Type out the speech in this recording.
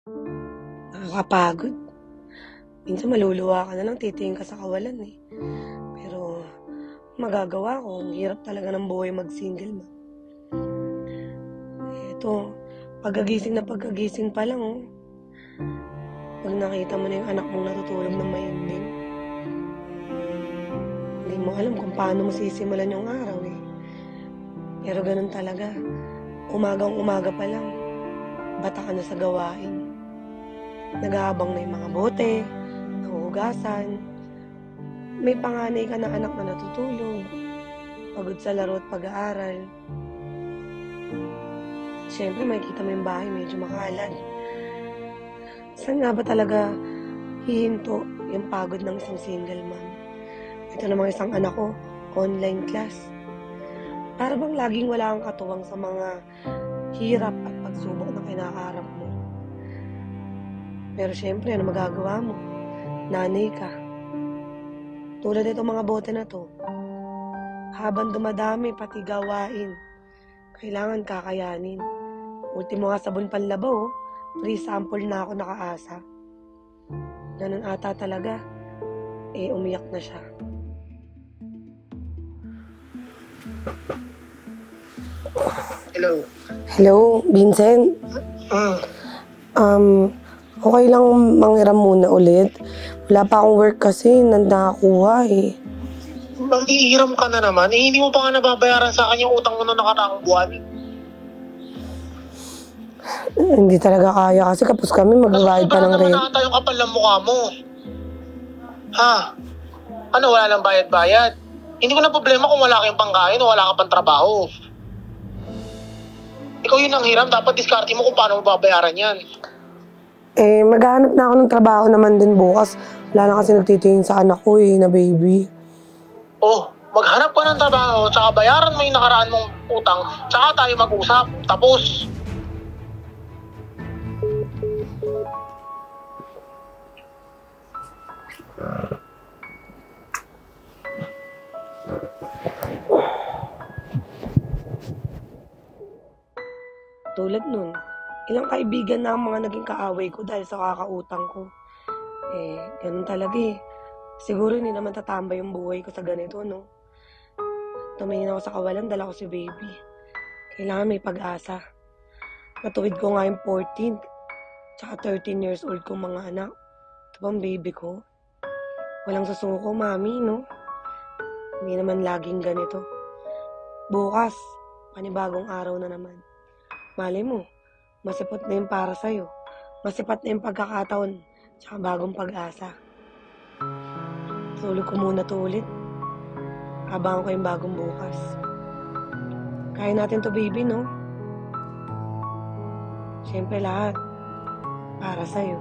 Nakakapagod. Minsan maluluwa ka na lang, titingin ka sa kawalan eh. Pero magagawa ko, ang hirap talaga ng buhay mag-single mom. Ito, pagkagising pa lang oh. Pag nakita mo na yung anak mong natutulog ng mahimbing, hindi mo alam kung paano mo sisimulan yung araw eh. Pero ganun talaga. Umagang-umaga pa lang, bata ka na sa gawain. Nag-aabang na yung mga bote, nahuhugasan. May panganay ka na anak na natutulog, pagod sa laro at pag-aaral. Siyempre, makikita mo yung bahay medyo makalat. Saan nga ba talaga hihinto yung pagod ng isang single mom? Ito namang isang anak ko, online class. Para bang laging wala kang katuwang sa mga hirap at pagsubok na kinakaharap mo. Pero syempre, ano magagawa mo? Nanay ka. Tulad itong mga bote na to, habang dumadami pati gawain, kailangan kakayanin. Ultimo nga sabon panlabaw, free sample na ako nakaasa. Ganun ata talaga, umiyak na siya. Hello. Hello, Vincent? Okay lang manghiram muna ulit. Wala pa akong work kasi, nakakuha eh. Manghihiram ka na naman. Hindi mo pa nga nababayaran sa akin yung utang mo noong nakaraang buwan. Hindi talaga kaya kasi kapos kami magbabayad pa ng rent. Naman ata yung kapal ng mukha mo. Ha? Ano, wala lang bayad-bayad? Hindi ko na problema kung wala kayong pangkain o wala ka pang trabaho. Ikaw yun ang hiram, dapat diskarte mo kung paano mo babayaran yan. Maghahanap na ako ng trabaho naman din bukas. Wala na kasi nagtitingin sa anak ko na baby. Oh, maghanap ka ng trabaho, tsaka bayaran mo yung nakaraan mong utang, tsaka tayo mag-usap. Tapos. Tulad nun, ilang kaibigan na ang mga naging kaaway ko dahil sa kakautang ko. Ganun talaga eh. Siguro hindi naman tatambay yung buhay ko sa ganito, no? Tumingin ako sa kawalan, dala ko si baby. Kailangan may pag-asa. Natuwid ko nga yung 14, tsaka 13 years old kong mga anak. Ito bang baby ko? Walang susuko, mami, no? Hindi naman laging ganito. Bukas, panibagong araw na naman. Malay mo, masipot na yung para sa'yo. Masipat na yung pagkakataon, tsaka bagong pag-asa. Tulog ko muna to ulit. Abangan ko yung bagong bukas. Kaya natin to, baby, no? Siyempre lahat, para sa'yo.